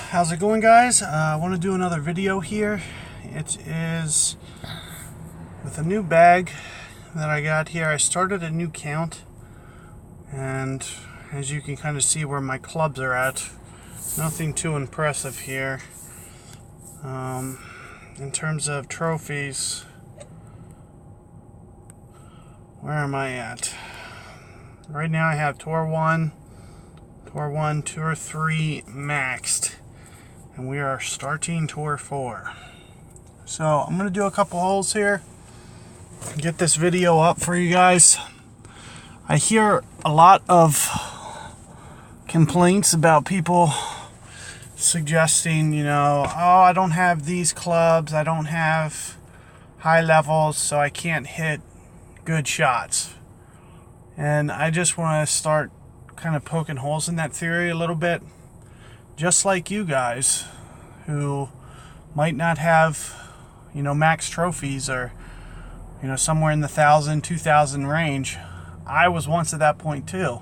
How's it going, guys? I want to do another video here. It is with a new bag that I got here. I started a new count, and as you can kind of see where my clubs are at, nothing too impressive here. In terms of trophies, where am I at? Right now I have Tour 1, Tour 3 maxed, and we are starting Tour 4. So I'm going to do a couple holes here, get this video up for you guys. I hear a lot of complaints about people suggesting, oh, I don't have these clubs, I don't have high levels, so I can't hit good shots. And I just want to start kind of poking holes in that theory a little bit, just like you guys who might not have, max trophies or, somewhere in the 1,000, 2,000 range. I was once at that point too.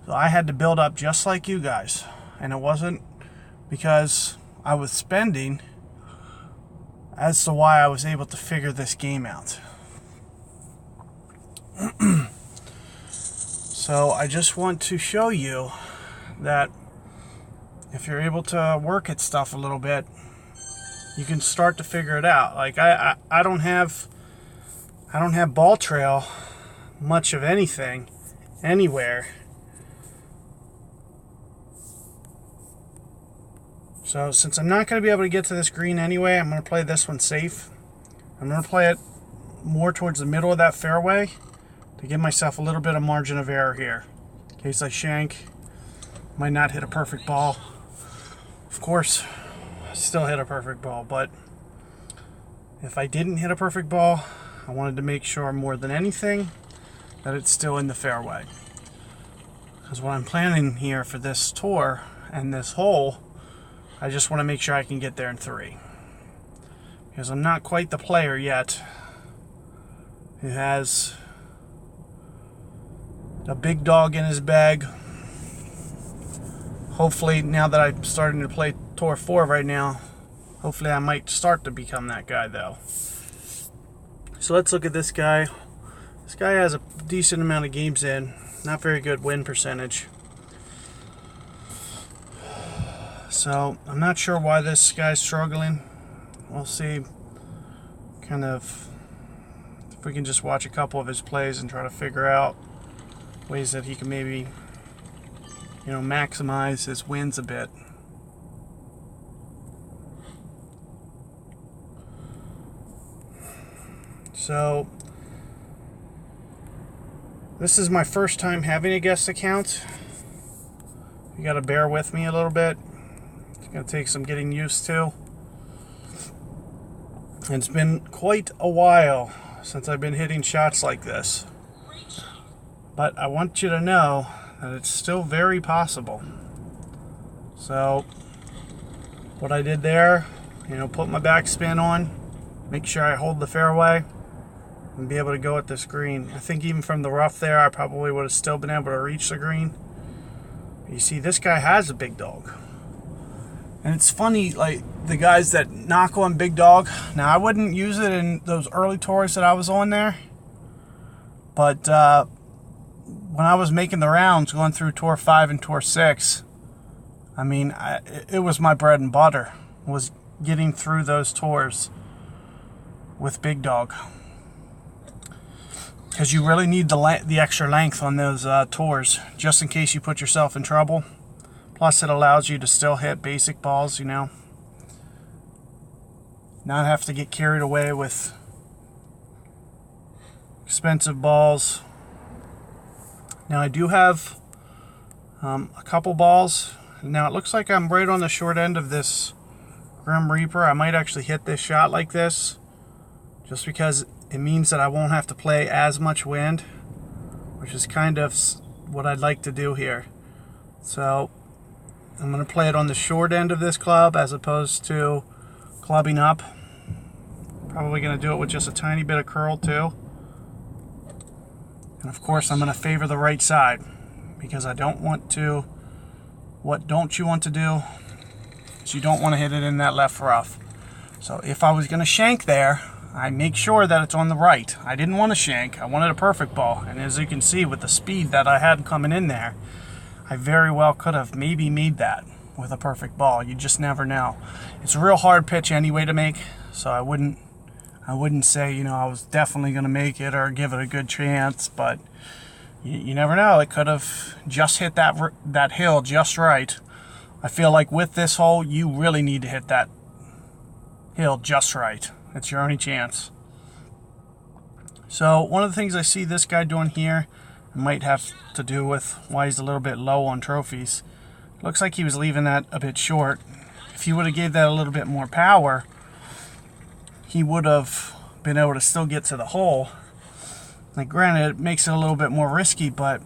So I had to build up just like you guys. And it wasn't because I was spending as to why I was able to figure this game out. So I just want to show you that if you're able to work at stuff a little bit, you can start to figure it out. Like I don't have ball trail much of anything anywhere. So since I'm not going to be able to get to this green anyway, I'm going to play this one safe. I'm going to play it more towards the middle of that fairway to give myself a little bit of margin of error here, in case I shank. Might not hit a perfect ball. Of course, I still hit a perfect ball, but if I didn't hit a perfect ball, I wanted to make sure more than anything that it's still in the fairway. Because what I'm planning here for this tour and this hole, I just want to make sure I can get there in 3. Because I'm not quite the player yet who has a big dog in his bag. Hopefully, now that I'm starting to play Tour 4 right now, hopefully I might start to become that guy though. So let's look at this guy. This guy has a decent amount of games in. Not very good win percentage. So I'm not sure why this guy's struggling. We'll see kind of if we can just watch a couple of his plays and try to figure out ways that he can maybe, maximize his wins a bit. So this is my first time having a guest account. You got to bear with me a little bit. It's going to take some getting used to. And it's been quite a while since I've been hitting shots like this. But I want you to know that it's still very possible. So what I did there, put my backspin on, make sure I hold the fairway, and be able to go at this green. I think even from the rough there, I probably would have still been able to reach the green. You see, this guy has a big dog. And it's funny, like, the guys that knock on big dog. Now, I wouldn't use it in those early tours that I was on there. But when I was making the rounds, going through Tour 5 and Tour 6, it was my bread and butter, was getting through those tours with big dog. Because you really need the extra length on those tours, just in case you put yourself in trouble. Plus, it allows you to still hit basic balls, not have to get carried away with expensive balls. Now, I do have a couple balls. Now, it looks like I'm right on the short end of this Grim Reaper. I might actually hit this shot like this, just because it means that I won't have to play as much wind, which is kind of what I'd like to do here. So I'm going to play it on the short end of this club as opposed to clubbing up. Probably going to do it with just a tiny bit of curl too. And of course I'm going to favor the right side because I don't want to. What don't you want to do? So you don't want to hit it in that left rough. So if I was going to shank there, I make sure that it's on the right. I didn't want to shank. I wanted a perfect ball. And as you can see, with the speed that I had coming in there, I very well could have maybe made that with a perfect ball. You just never know. It's a real hard pitch anyway to make, so I wouldn't say, you know, I was definitely going to make it or give it a good chance, but you never know. It could have just hit that hill just right. I feel like with this hole, you really need to hit that hill just right. It's your only chance. So one of the things I see this guy doing here might have to do with why he's a little bit low on trophies. Looks like he was leaving that a bit short. If he would have gave that a little bit more power, he would have been able to still get to the hole. Like, granted, it makes it a little bit more risky, but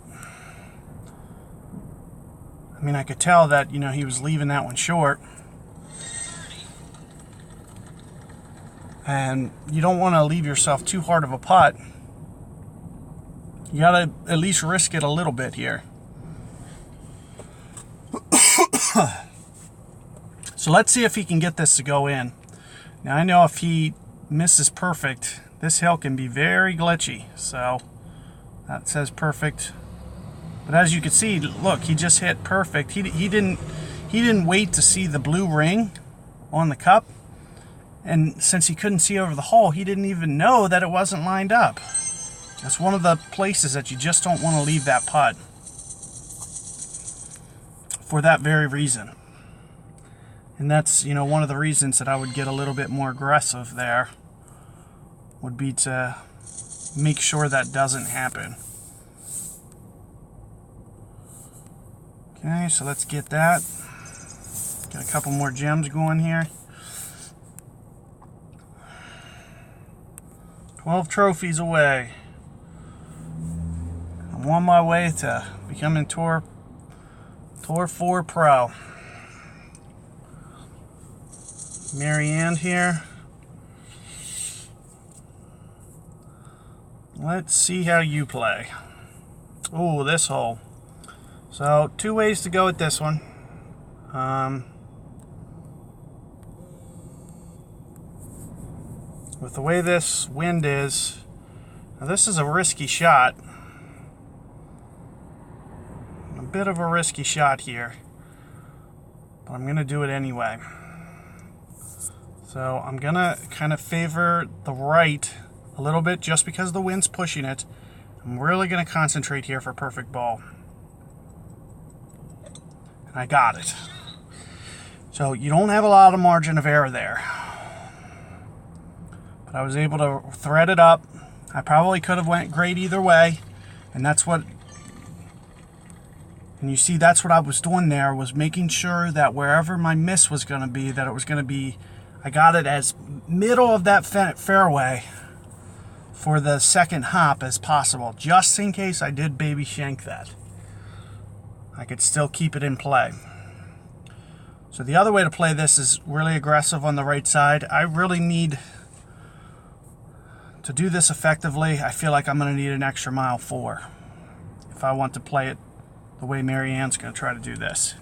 I mean, I could tell that, you know, he was leaving that one short. And you don't want to leave yourself too hard of a putt. You gotta at least risk it a little bit here. So let's see if he can get this to go in. Now I know if he misses perfect, this hill can be very glitchy. So that says perfect. But as you can see, look, he just hit perfect. He didn't wait to see the blue ring on the cup. And since he couldn't see over the hole, he didn't even know that it wasn't lined up. That's one of the places that you just don't want to leave that putt. For that very reason. And that's, you know, one of the reasons that I would get a little bit more aggressive there. Would be to make sure that doesn't happen. Okay, so let's get that. Got a couple more gems going here. 12 trophies away. I'm on my way to becoming Tour 4 Pro. Marianne here. Let's see how you play. Oh, this hole. So, 2 ways to go with this one. With the way this wind is, now this is a risky shot. A bit of a risky shot here. But I'm going to do it anyway. So I'm going to kind of favor the right a little bit just because the wind's pushing it. I'm really going to concentrate here for perfect ball. And I got it. So you don't have a lot of margin of error there. But I was able to thread it up. I probably could have went great either way. And that's what... And you see, that's what I was doing there, was making sure that wherever my miss was going to be, that it was going to be... I got it as middle of that fairway for the second hop as possible, just in case I did baby shank that. I could still keep it in play. So the other way to play this is really aggressive on the right side. I really need to do this effectively. I feel like I'm going to need an extra mile 4 if I want to play it the way Marianne's going to try to do this.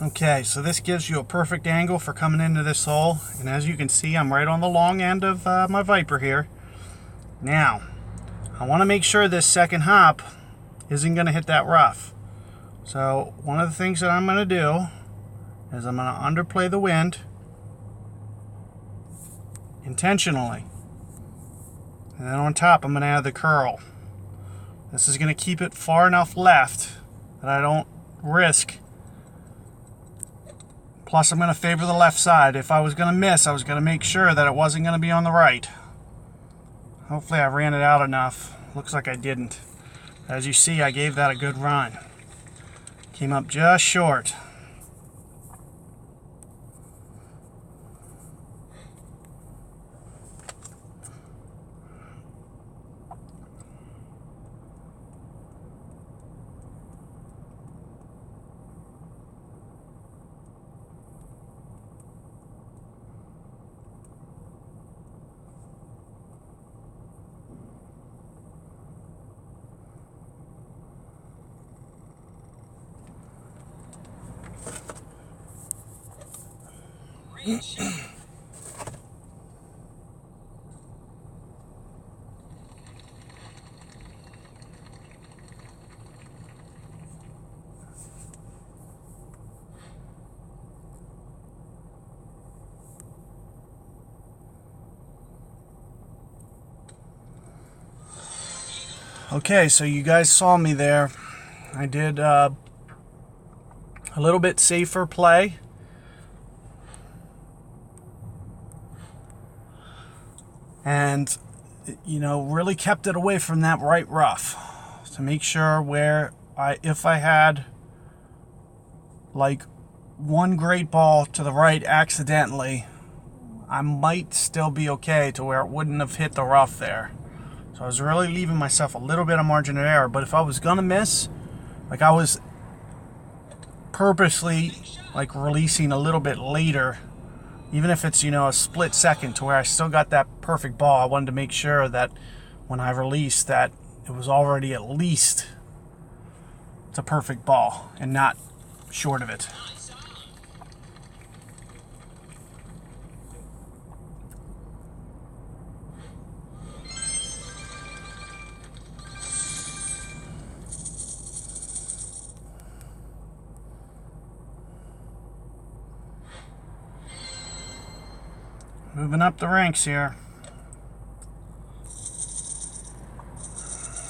Okay, so this gives you a perfect angle for coming into this hole. And as you can see, I'm right on the long end of my Viper here. Now, I want to make sure this second hop isn't going to hit that rough. So one of the things that I'm going to do is I'm going to underplay the wind intentionally. And then on top, I'm going to add the curl. This is going to keep it far enough left that I don't risk. Plus, I'm going to favor the left side. If I was going to miss, I was going to make sure that it wasn't going to be on the right. Hopefully, I ran it out enough. Looks like I didn't. As you see, I gave that a good run. Came up just short. Okay, so you guys saw me there. I did a little bit safer play. And, you know, really kept it away from that right rough to make sure where if I had like one great ball to the right accidentally, I might still be okay to where it wouldn't have hit the rough there. So I was really leaving myself a little bit of margin of error. But if I was going to miss, like I was purposely like releasing a little bit later, even if it's, you know, a split second to where I still got that perfect ball. I wanted to make sure that when I released that it was already at least it's a perfect ball and not short of it. Moving up the ranks here.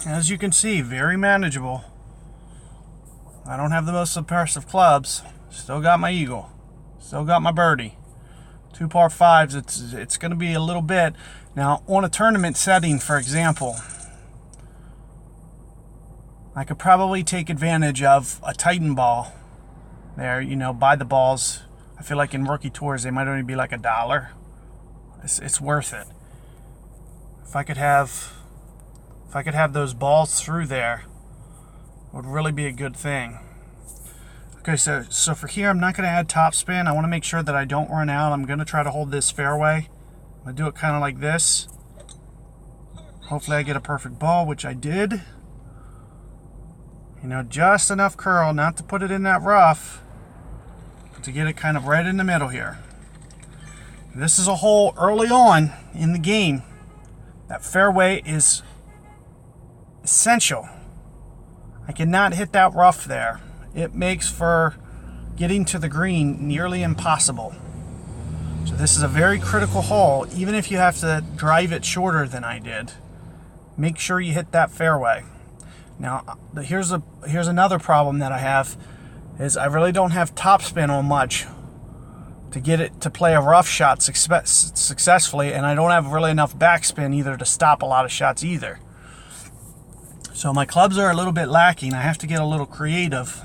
As you can see, very manageable. I don't have the most impressive clubs. Still got my eagle. Still got my birdie. 2 par 5s, it's going to be a little bit. Now, on a tournament setting, for example, I could probably take advantage of a Titan ball. There, you know, buy the balls. I feel like in rookie tours, they might only be like $1. It's worth it. If I could have those balls through there, it would really be a good thing. Okay, so for here, I'm not going to add topspin. I want to make sure that I don't run out. I'm going to try to hold this fairway. I'm going to do it kind of like this. Hopefully I get a perfect ball, which I did. You know, just enough curl not to put it in that rough, but to get it kind of right in the middle here. This is a hole early on in the game. That fairway is essential. I cannot hit that rough there. It makes for getting to the green nearly impossible. So this is a very critical hole. Even if you have to drive it shorter than I did, make sure you hit that fairway. Now, here's another problem that I have, is I really don't have topspin on much to get it to play a rough shot successfully, and I don't have really enough backspin either to stop a lot of shots either. So my clubs are a little bit lacking. I have to get a little creative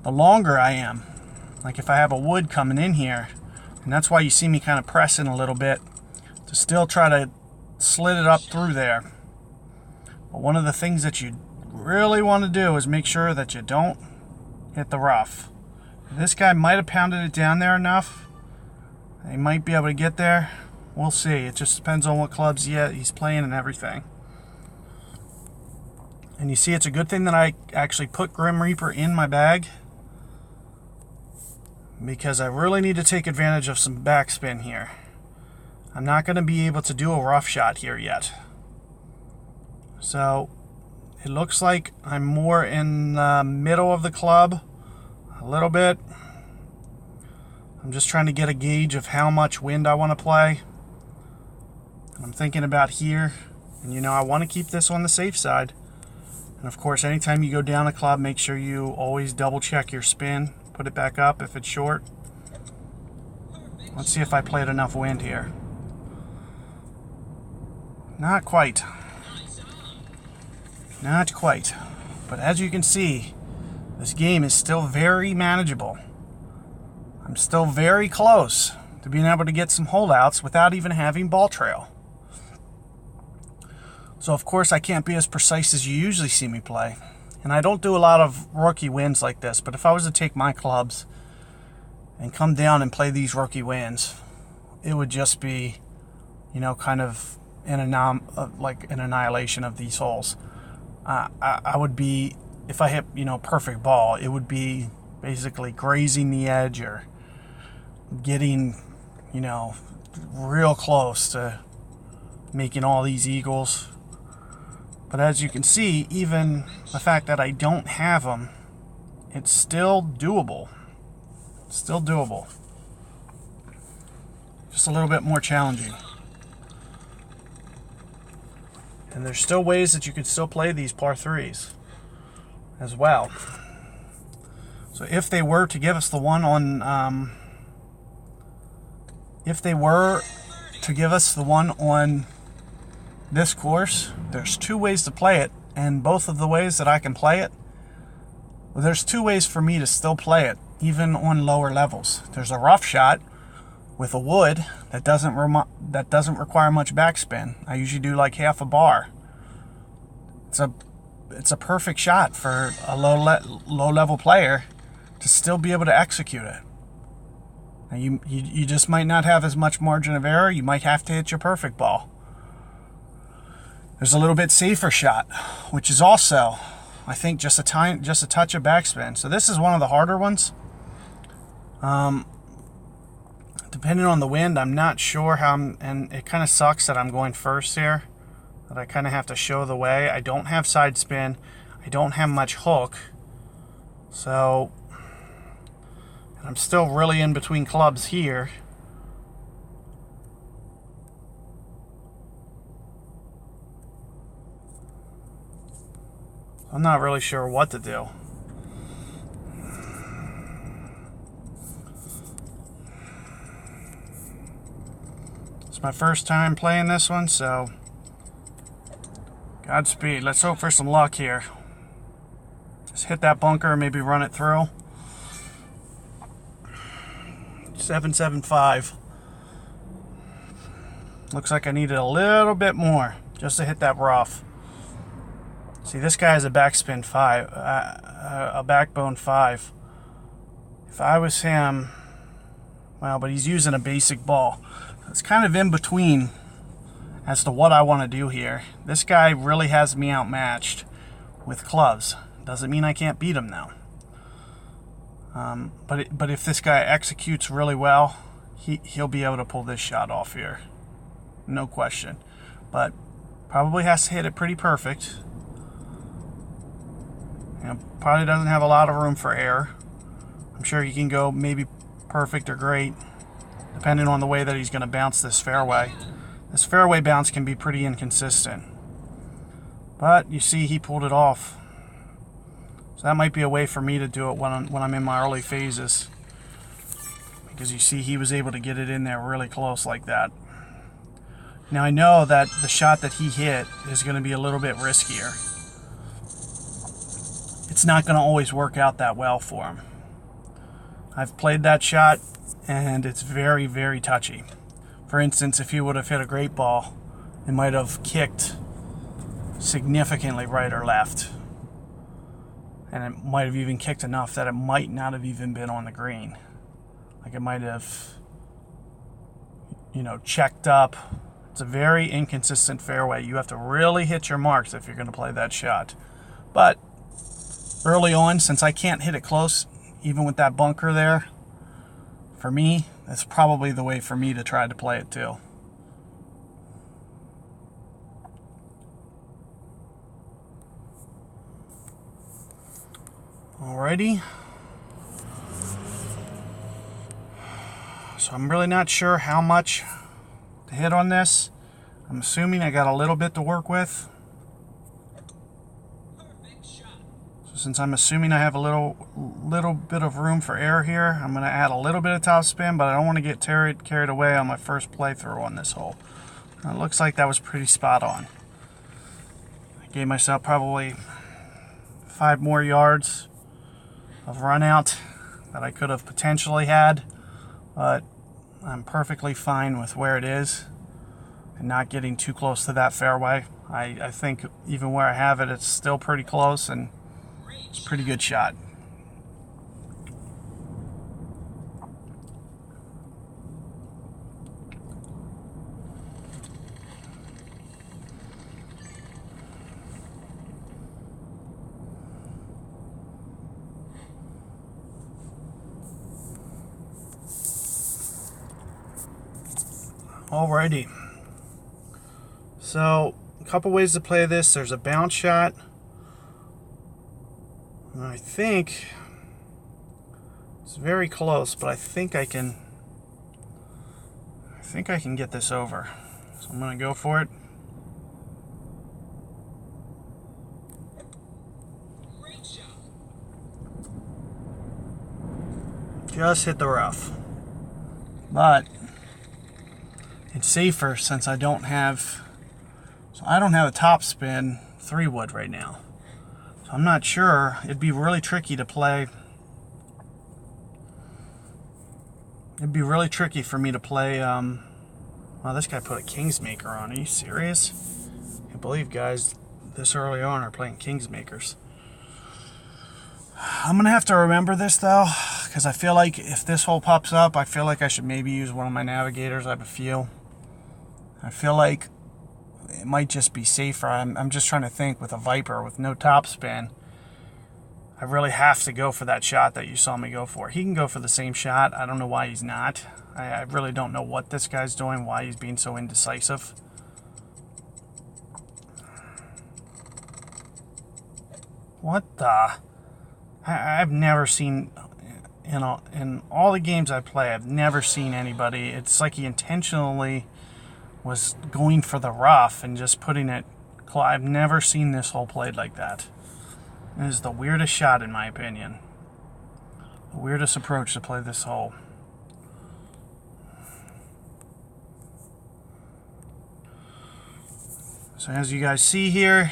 the longer I am. Like if I have a wood coming in here, and that's why you see me kind of pressing a little bit to still try to slit it up through there. But one of the things that you really want to do is make sure that you don't hit the rough. This guy might have pounded it down there enough. He might be able to get there. We'll see. It just depends on what clubs he's playing and everything. And you see, it's a good thing that I actually put Grim Reaper in my bag, because I really need to take advantage of some backspin here. I'm not going to be able to do a rough shot here yet. So it looks like I'm more in the middle of the club. A little bit. I'm just trying to get a gauge of how much wind I want to play. I'm thinking about here, and you know, I want to keep this on the safe side. And of course, anytime you go down a club, make sure you always double check your spin. Put it back up if it's short. Let's see if I played enough wind here. Not quite. Not quite. But as you can see, this game is still very manageable. I'm still very close to being able to get some holdouts without even having ball trail. So of course I can't be as precise as you usually see me play. And I don't do a lot of rookie wins like this, but if I was to take my clubs and come down and play these rookie wins, it would just be, you know, kind of like an annihilation of these holes. I would be, if I hit, you know, perfect ball, it would be basically grazing the edge or getting, real close to making all these eagles. But as you can see, even the fact that I don't have them, it's still doable. Still doable. Just a little bit more challenging. And there's still ways that you can still play these par 3s as well. So if they were to give us the one on, this course, there's two ways to play it, and both of the ways that I can play it, well, there's two ways for me to still play it, even on lower levels. There's a rough shot with a wood that doesn't require much backspin. I usually do like half a bar. It's a perfect shot for a low level player to still be able to execute it. Now you just might not have as much margin of error. You might have to hit your perfect ball. There's a little bit safer shot, which is also, I think, just a touch of backspin. So this is one of the harder ones. Depending on the wind, I'm not sure how and it kind of sucks that I'm going first here, that I kind of have to show the way. I don't have side spin. I don't have much hook. So, and I'm still really in between clubs here. I'm not really sure what to do. It's my first time playing this one, so Godspeed. Let's hope for some luck here. Just hit that bunker and maybe run it through. 775. Looks like I needed a little bit more just to hit that rough. See, this guy has a backspin 5, a backbone 5. If I was him, well, but he's using a basic ball. It's kind of in between as to what I want to do here. This guy really has me outmatched with clubs. Doesn't mean I can't beat him though. But if this guy executes really well, he'll be able to pull this shot off here, no question. But probably has to hit it pretty perfect. Probably doesn't have a lot of room for error. I'm sure he can go maybe perfect or great, depending on the way that he's going to bounce this fairway. This fairway bounce can be pretty inconsistent. But you see, he pulled it off. So that might be a way for me to do it when I'm in my early phases. Because you see, he was able to get it in there really close like that. Now I know that the shot that he hit is going to be a little bit riskier. It's not going to always work out that well for him. I've played that shot, and it's very, very touchy. For instance, if he would have hit a great ball, it might have kicked significantly right or left. And it might have even kicked enough that it might not have even been on the green. Like it might have, checked up. It's a very inconsistent fairway. You have to really hit your marks if you're going to play that shot. But early on, since I can't hit it close, even with that bunker there, for me, that's probably the way for me to try to play it too. Alrighty. So I'm really not sure how much to hit on this. I'm assuming I got a little bit to work with. Since I'm assuming I have a little bit of room for error here, I'm going to add a little bit of top spin, but I don't want to get carried away on my first playthrough on this hole. It looks like that was pretty spot on. I gave myself probably 5 more yards of run out that I could have potentially had, but I'm perfectly fine with where it is and not getting too close to that fairway. I think even where I have it, it's still pretty close, and it's a pretty good shot. Alrighty. So, a couple ways to play this. There's a bounce shot. I think it's very close, but I think I can get this over. So I'm going to go for it. Just hit the rough. But it's safer since I don't have a top spin 3-wood right now. So I'm not sure. It'd be really tricky to play. It'd be really tricky for me to play. Wow, this guy put a Kingsmaker on. Are you serious? I can't believe guys this early on are playing Kingsmakers. I'm going to have to remember this, though, because I feel like if this hole pops up, I feel like I should maybe use one of my navigators. I have a few. I feel like it might just be safer. I'm just trying to think with a Viper with no topspin. I really have to go for that shot that you saw me go for. He can go for the same shot. I don't know why he's not. I really don't know what this guy's doing, why he's being so indecisive. What the... I've never seen, in all the games I play, I've never seen anybody. It's like he intentionally was going for the rough and just putting it. I've never seen this hole played like that. It is the weirdest shot, in my opinion. The weirdest approach to play this hole. So as you guys see here,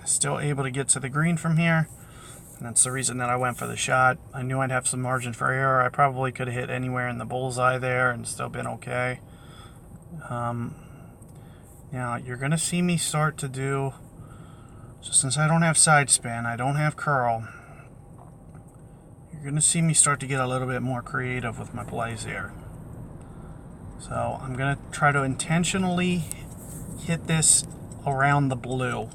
still able to get to the green from here. And that's the reason that I went for the shot. I knew I'd have some margin for error. I probably could have hit anywhere in the bullseye there and still been okay. Now, you're going to see me start to do... So since I don't have side spin, I don't have curl, you're going to see me start to get a little bit more creative with my plays here. So I'm going to try to intentionally hit this around the blue.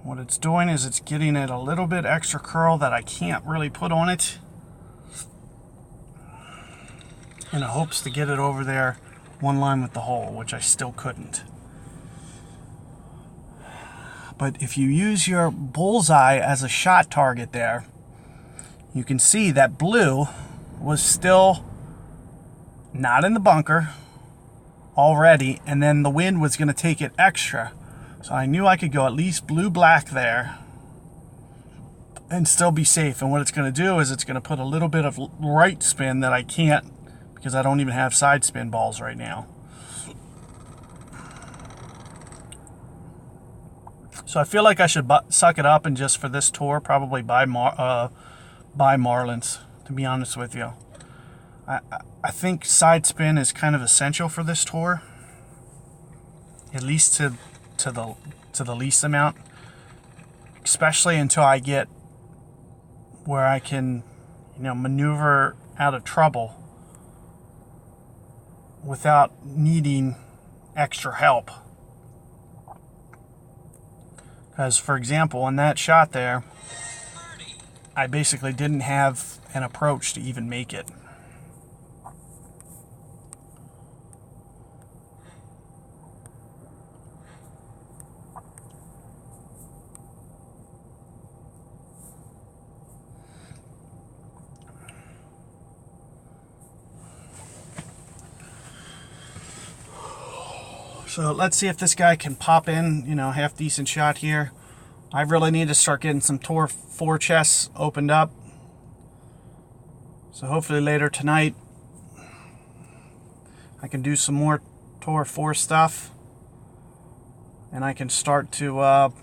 What it's doing is it's getting it a little bit extra curl that I can't really put on it, in the hopes to get it over there one line with the hole, which I still couldn't. But if you use your bullseye as a shot target there, you can see that blue was still not in the bunker already, and then the wind was going to take it extra. So I knew I could go at least blue-black there and still be safe. And what it's going to do is it's going to put a little bit of right spin that I can't because I don't even have side spin balls right now. So I feel like I should suck it up and just for this tour probably buy Marlins, to be honest with you. I think side spin is kind of essential for this tour, at least to the least amount, especially until I get where I can, maneuver out of trouble without needing extra help. Because, for example, in that shot there, I basically didn't have an approach to even make it. So let's see if this guy can pop in, half decent shot here. I really need to start getting some Tour 4 chests opened up. So hopefully later tonight I can do some more Tour 4 stuff. And I can start to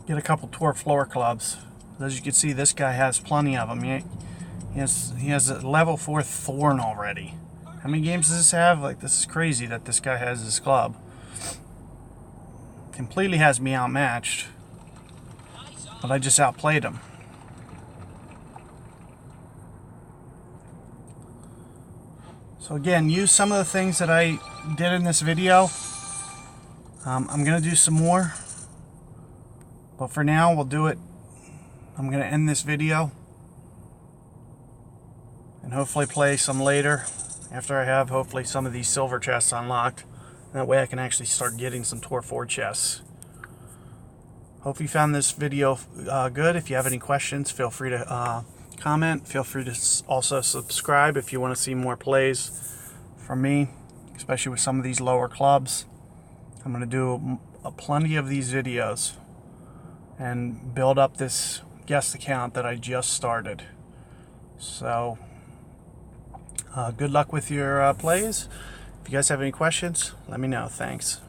get a couple Tour floor clubs. As you can see, this guy has plenty of them. He has a level 4 Thorn already. How many games does this have? This is crazy that this guy has this club. Completely has me outmatched. But I just outplayed him. So again, use some of the things that I did in this video. I'm going to do some more, but for now we'll do it. I'm going to end this video and hopefully play some later after I have hopefully some of these silver chests unlocked. That way I can actually start getting some Tour 4 chests. Hope you found this video good. If you have any questions, feel free to comment. Feel free to also subscribe if you want to see more plays from me, especially with some of these lower clubs. I'm going to do plenty of these videos and build up this guest account that I just started. So good luck with your plays. If you guys have any questions, let me know. Thanks.